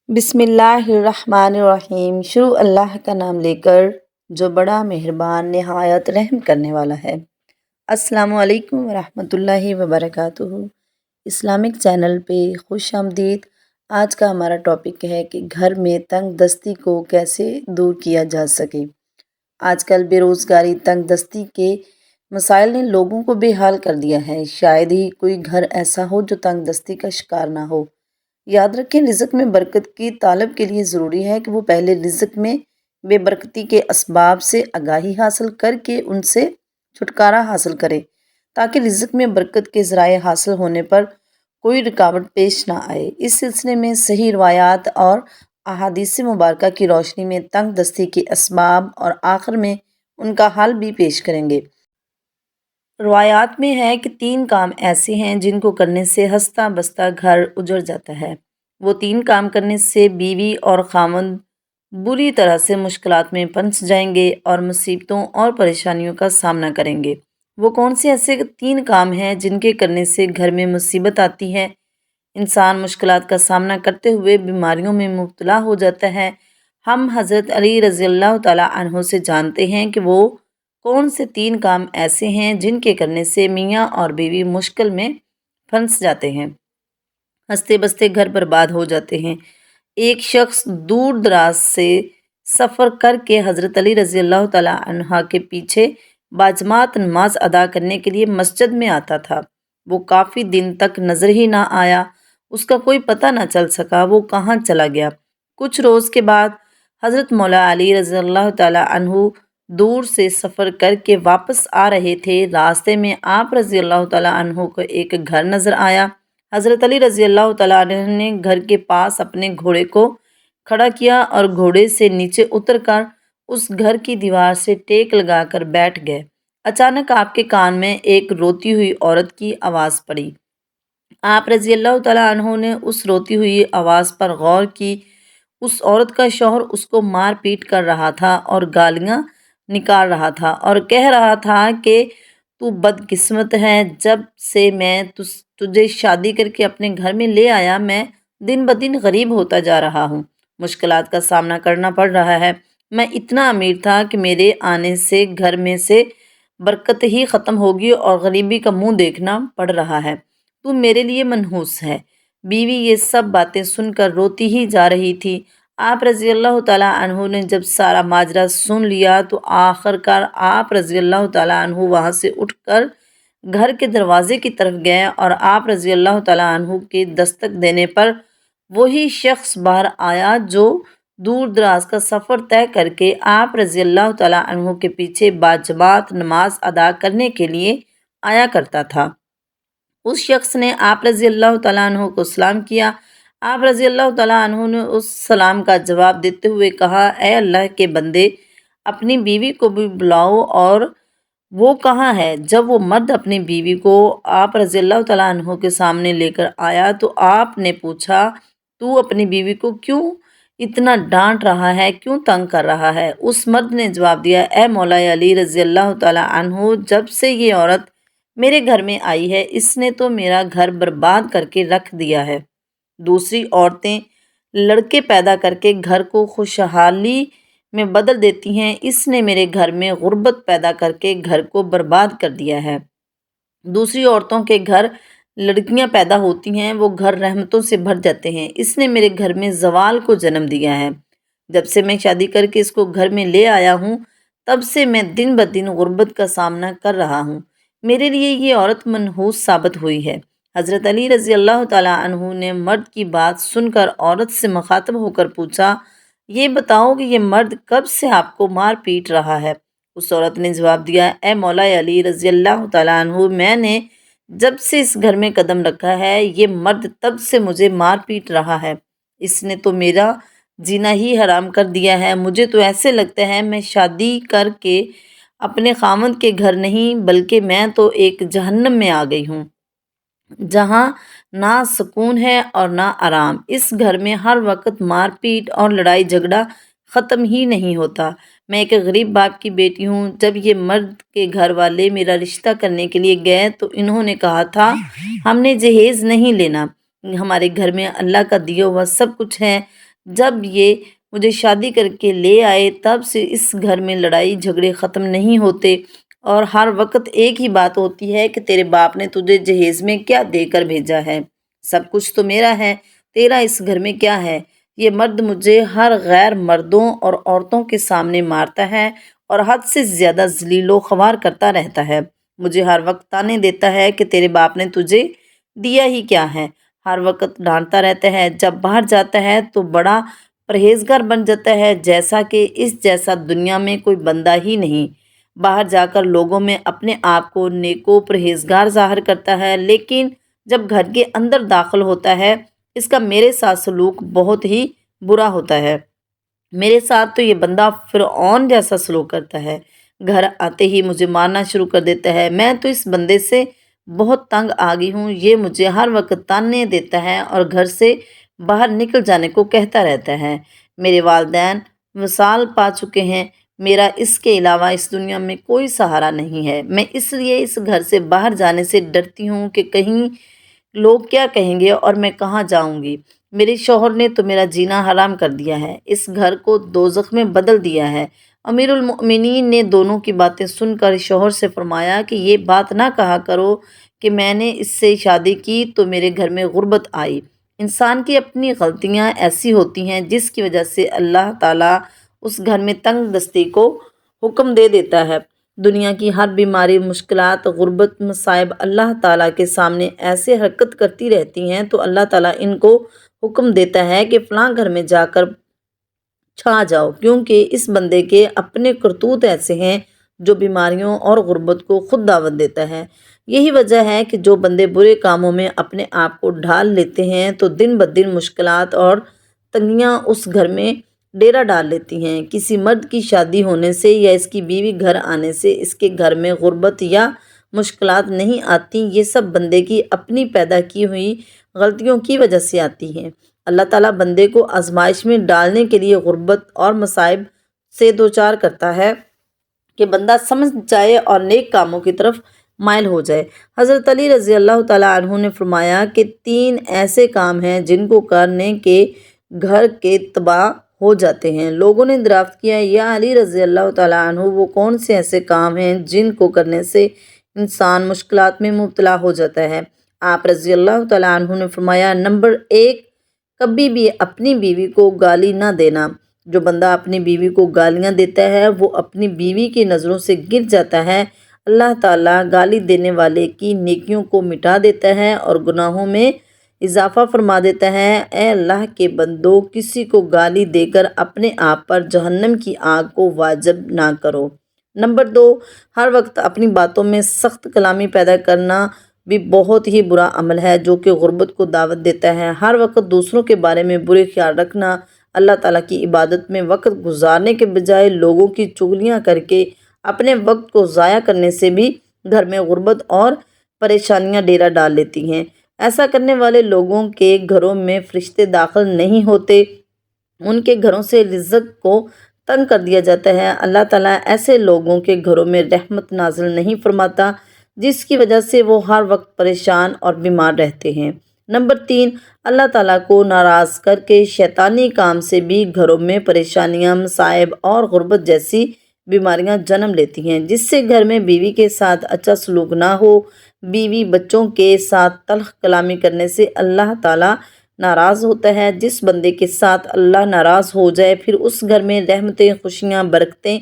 بسم اللہ الرحمن الرحیم۔ شروع اللہ کا نام لے کر جو بڑا مہربان نہایت رحم کرنے والا ہے۔ السلام علیکم ورحمۃ اللہ وبرکاتہ۔ اسلامک چینل پہ خوش آمدید۔ آج کا ہمارا ٹاپک ہے کہ گھر میں تنگ دستی کو کیسے دور کیا جا سکے۔ آج کل بے روزگاری، تنگ دستی کے مسائل نے لوگوں کو بے حال کر دیا ہے۔ شاید ہی کوئی گھر ایسا ہو جو تنگ دستی کا شکار نہ ہو۔ یاد رکھیں، رزق میں برکت کی طالب کے لیے ضروری ہے کہ وہ پہلے رزق میں بے برکتی کے اسباب سے آگاہی حاصل کر کے ان سے چھٹکارا حاصل کرے، تاکہ رزق میں برکت کے ذرائع حاصل ہونے پر کوئی رکاوٹ پیش نہ آئے۔ اس سلسلے میں صحیح روایات اور احادیث مبارکہ کی روشنی میں تنگ دستی کے اسباب اور آخر میں ان کا حل بھی پیش کریں گے۔ روایات میں ہے کہ 3 کام ایسے ہیں جن کو کرنے سے ہنستا بستا گھر اجڑ جاتا ہے۔ وہ 3 کام کرنے سے بیوی اور خاوند بری طرح سے مشکلات میں پھنس جائیں گے اور مصیبتوں اور پریشانیوں کا سامنا کریں گے۔ وہ کون سے ایسے 3 کام ہیں جن کے کرنے سے گھر میں مصیبت آتی ہے، انسان مشکلات کا سامنا کرتے ہوئے بیماریوں میں مبتلا ہو جاتا ہے؟ ہم حضرت علی رضی اللہ تعالیٰ عنہ سے جانتے ہیں کہ وہ کون سے 3 کام ایسے ہیں جن کے کرنے سے میاں اور بیوی مشکل میں پھنس جاتے ہیں، ہنستے بستے گھر برباد ہو جاتے ہیں۔ ایک شخص دور دراز سے سفر کر کے حضرت علی رضی اللہ تعالیٰ عنہ کے پیچھے باجماعت نماز ادا کرنے کے لیے مسجد میں آتا تھا۔ وہ کافی دن تک نظر ہی نہ آیا، اس کا کوئی پتہ نہ چل سکا وہ کہاں چلا گیا۔ کچھ روز کے بعد حضرت مولا علی رضی اللہ تعالیٰ عنہ دور سے سفر کر کے واپس آ رہے تھے۔ راستے میں آپ رضی اللہ تعالیٰ عنہ کو ایک گھر نظر آیا۔ حضرت علی رضی اللہ تعالیٰ عنہ نے گھر کے پاس اپنے گھوڑے کو کھڑا کیا اور گھوڑے سے نیچے اتر کر اس گھر کی دیوار سے ٹیک لگا کر بیٹھ گئے۔ اچانک آپ کے کان میں ایک روتی ہوئی عورت کی آواز پڑی۔ آپ رضی اللہ تعالیٰ عنہ نے اس روتی ہوئی آواز پر غور کی۔ اس عورت کا شوہر اس کو مار پیٹ کر رہا تھا اور گالیاں نکال رہا تھا اور کہہ رہا تھا کہ تو بدقسمت ہے، جب سے میں تجھے شادی کر کے اپنے گھر میں لے آیا میں دن بدن غریب ہوتا جا رہا ہوں، مشکلات کا سامنا کرنا پڑ رہا ہے۔ میں اتنا امیر تھا کہ میرے آنے سے گھر میں سے برکت ہی ختم ہوگی اور غریبی کا منہ دیکھنا پڑ رہا ہے، تو میرے لیے منحوس ہے۔ بیوی یہ سب باتیں سن کر روتی ہی جا رہی تھی۔ آپ رضی اللہ تعالیٰ عنہ نے جب سارا ماجرا سن لیا تو آخر کار آپ رضی اللہ تعالیٰ عنہ وہاں سے اٹھ کر گھر کے دروازے کی طرف گئے اور آپ رضی اللہ تعالیٰ عنہ کے دستک دینے پر وہی شخص باہر آیا جو دور دراز کا سفر طے کر کے آپ رضی اللہ تعالیٰ عنہ کے پیچھے باجماعت نماز ادا کرنے کے لیے آیا کرتا تھا۔ اس شخص نے آپ رضی اللہ تعالیٰ عنہ کو سلام کیا۔ آپ رضی اللہ تعالیٰ عنہ نے اس سلام کا جواب دیتے ہوئے کہا، اے اللہ کے بندے، اپنی بیوی کو بھی بلاؤ۔ اور وہ کہاں ہے؟ جب وہ مرد اپنی بیوی کو آپ رضی اللہ تعالیٰ عنہ کے سامنے لے کر آیا تو آپ نے پوچھا، تو اپنی بیوی کو کیوں اتنا ڈانٹ رہا ہے، کیوں تنگ کر رہا ہے؟ اس مرد نے جواب دیا، اے مولا علی رضی اللہ تعالیٰ عنہ، جب سے یہ عورت میرے گھر میں آئی ہے اس نے تو میرا گھر برباد کر کے رکھ دیا ہے۔ دوسری عورتیں لڑکے پیدا کر کے گھر کو خوشحالی میں بدل دیتی ہیں، اس نے میرے گھر میں غربت پیدا کر کے گھر کو برباد کر دیا ہے۔ دوسری عورتوں کے گھر لڑکیاں پیدا ہوتی ہیں، وہ گھر رحمتوں سے بھر جاتے ہیں، اس نے میرے گھر میں زوال کو جنم دیا ہے۔ جب سے میں شادی کر کے اس کو گھر میں لے آیا ہوں تب سے میں دن بدن غربت کا سامنا کر رہا ہوں، میرے لیے یہ عورت منحوس ثابت ہوئی ہے۔ حضرت علی رضی اللہ تعالیٰ عنہ نے مرد کی بات سن کر عورت سے مخاطب ہو کر پوچھا، یہ بتاؤ کہ یہ مرد کب سے آپ کو مار پیٹ رہا ہے؟ اس عورت نے جواب دیا، اے مولا علی رضی اللہ تعالیٰ عنہ، میں نے جب سے اس گھر میں قدم رکھا ہے یہ مرد تب سے مجھے مار پیٹ رہا ہے، اس نے تو میرا جینا ہی حرام کر دیا ہے۔ مجھے تو ایسے لگتا ہے میں شادی کر کے اپنے خاوند کے گھر نہیں بلکہ میں تو ایک جہنم میں آ گئی ہوں، جہاں نہ سکون ہے اور نہ آرام۔ اس گھر میں ہر وقت مار پیٹ اور لڑائی جھگڑا ختم ہی نہیں ہوتا۔ میں ایک غریب باپ کی بیٹی ہوں۔ جب یہ مرد کے گھر والے میرا رشتہ کرنے کے لیے گئے تو انہوں نے کہا تھا، ہم نے جہیز نہیں لینا، ہمارے گھر میں اللہ کا دیا ہوا سب کچھ ہے۔ جب یہ مجھے شادی کر کے لے آئے تب سے اس گھر میں لڑائی جھگڑے ختم نہیں ہوتے، اور ہر وقت ایک ہی بات ہوتی ہے کہ تیرے باپ نے تجھے جہیز میں کیا دے کر بھیجا ہے؟ سب کچھ تو میرا ہے، تیرا اس گھر میں کیا ہے؟ یہ مرد مجھے ہر غیر مردوں اور عورتوں کے سامنے مارتا ہے اور حد سے زیادہ ذلیل و خوار کرتا رہتا ہے۔ مجھے ہر وقت تانے دیتا ہے کہ تیرے باپ نے تجھے دیا ہی کیا ہے؟ ہر وقت ڈانٹتا رہتا ہے۔ جب باہر جاتا ہے تو بڑا پرہیزگار بن جاتا ہے، جیسا کہ اس جیسا دنیا میں کوئی بندہ ہی نہیں۔ باہر جا کر لوگوں میں اپنے آپ کو نیک و پرہیزگار ظاہر کرتا ہے، لیکن جب گھر کے اندر داخل ہوتا ہے اس کا میرے ساتھ سلوک بہت ہی برا ہوتا ہے۔ میرے ساتھ تو یہ بندہ فرعون جیسا سلوک کرتا ہے، گھر آتے ہی مجھے مارنا شروع کر دیتا ہے۔ میں تو اس بندے سے بہت تنگ آ گئی ہوں، یہ مجھے ہر وقت تانے دیتا ہے اور گھر سے باہر نکل جانے کو کہتا رہتا ہے۔ میرے والدین وصال پا چکے ہیں، میرا اس کے علاوہ اس دنیا میں کوئی سہارا نہیں ہے۔ میں اس لیے اس گھر سے باہر جانے سے ڈرتی ہوں کہ کہیں لوگ کیا کہیں گے اور میں کہاں جاؤں گی۔ میرے شوہر نے تو میرا جینا حرام کر دیا ہے، اس گھر کو دوزخ میں بدل دیا ہے۔ امیر المؤمنین نے دونوں کی باتیں سن کر شوہر سے فرمایا کہ یہ بات نہ کہا کرو کہ میں نے اس سے شادی کی تو میرے گھر میں غربت آئی۔ انسان کی اپنی غلطیاں ایسی ہوتی ہیں جس کی وجہ سے اللہ تعالیٰ اس گھر میں تنگ دستی کو حکم دے دیتا ہے۔ دنیا کی ہر بیماری، مشکلات، غربت، مصائب اللہ تعالیٰ کے سامنے ایسے حرکت کرتی رہتی ہیں تو اللہ تعالیٰ ان کو حکم دیتا ہے کہ فلاں گھر میں جا کر چھا جاؤ، کیونکہ اس بندے کے اپنے کرتوت ایسے ہیں جو بیماریوں اور غربت کو خود دعوت دیتا ہے۔ یہی وجہ ہے کہ جو بندے برے کاموں میں اپنے آپ کو ڈھال لیتے ہیں تو دن بدن مشکلات اور تنگیاں اس گھر میں ڈیرا ڈال لیتی ہیں۔ کسی مرد کی شادی ہونے سے یا اس کی بیوی گھر آنے سے اس کے گھر میں غربت یا مشکلات نہیں آتی، یہ سب بندے کی اپنی پیدا کی ہوئی غلطیوں کی وجہ سے آتی ہیں۔ اللہ تعالیٰ بندے کو آزمائش میں ڈالنے کے لیے غربت اور مصائب سے دوچار کرتا ہے کہ بندہ سمجھ جائے اور نیک کاموں کی طرف مائل ہو جائے۔ حضرت علی رضی اللہ تعالیٰ عنہ نے فرمایا کہ 3 ایسے کام ہیں جن کو کرنے کے گھر کے تباہ ہو جاتے ہیں۔ لوگوں نے دریافت کیا، یا علی رضی اللہ تعالیٰ عنہ وہ کون سے ایسے کام ہیں جن کو کرنے سے انسان مشکلات میں مبتلا ہو جاتا ہے؟ آپ رضی اللہ تعالیٰ عنہ نے فرمایا، نمبر 1، کبھی بھی اپنی بیوی کو گالی نہ دینا۔ جو بندہ اپنی بیوی کو گالیاں دیتا ہے وہ اپنی بیوی کی نظروں سے گر جاتا ہے۔ اللہ تعالیٰ گالی دینے والے کی نیکیوں کو مٹا دیتا ہے اور گناہوں میں اضافہ فرما دیتا ہے۔ اے اللہ کے بندو، کسی کو گالی دے کر اپنے آپ پر جہنم کی آگ کو واجب نہ کرو۔ نمبر 2، ہر وقت اپنی باتوں میں سخت کلامی پیدا کرنا بھی بہت ہی برا عمل ہے جو کہ غربت کو دعوت دیتا ہے۔ ہر وقت دوسروں کے بارے میں برے خیال رکھنا، اللہ تعالیٰ کی عبادت میں وقت گزارنے کے بجائے لوگوں کی چغلیاں کر کے اپنے وقت کو ضائع کرنے سے بھی گھر میں غربت اور پریشانیاں ڈیرا ڈال لیتی ہیں۔ ایسا کرنے والے لوگوں کے گھروں میں فرشتے داخل نہیں ہوتے، ان کے گھروں سے رزق کو تنگ کر دیا جاتا ہے۔ اللہ تعالیٰ ایسے لوگوں کے گھروں میں رحمت نازل نہیں فرماتا جس کی وجہ سے وہ ہر وقت پریشان اور بیمار رہتے ہیں۔ نمبر 3، اللہ تعالیٰ کو ناراض کر کے شیطانی کام سے بھی گھروں میں پریشانیاں، مصائب اور غربت جیسی بیماریاں جنم لیتی ہیں، جس سے گھر میں بیوی کے ساتھ اچھا سلوک نہ ہو۔ بیوی بچوں کے ساتھ تلخ کلامی کرنے سے اللہ تعالیٰ ناراض ہوتا ہے۔ جس بندے کے ساتھ اللہ ناراض ہو جائے پھر اس گھر میں رحمتیں، خوشیاں، برکتیں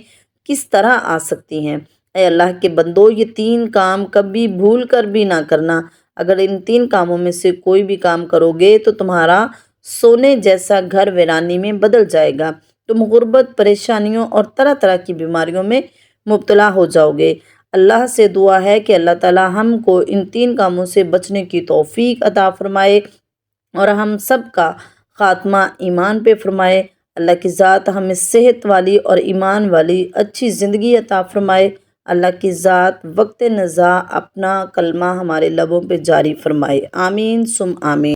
کس طرح آ سکتی ہیں؟ اے اللہ کے بندو، یہ 3 کام کبھی بھول کر بھی نہ کرنا۔ اگر ان 3 کاموں میں سے کوئی بھی کام کرو گے تو تمہارا سونے جیسا گھر ویرانی میں بدل جائے گا، تم غربت، پریشانیوں اور طرح طرح کی بیماریوں میں مبتلا ہو جاؤ گے۔ اللہ سے دعا ہے کہ اللہ تعالیٰ ہم کو ان 3 کاموں سے بچنے کی توفیق عطا فرمائے اور ہم سب کا خاتمہ ایمان پہ فرمائے۔ اللہ کی ذات ہمیں صحت والی اور ایمان والی اچھی زندگی عطا فرمائے۔ اللہ کی ذات وقت نزاع اپنا کلمہ ہمارے لبوں پہ جاری فرمائے۔ آمین ثم آمین۔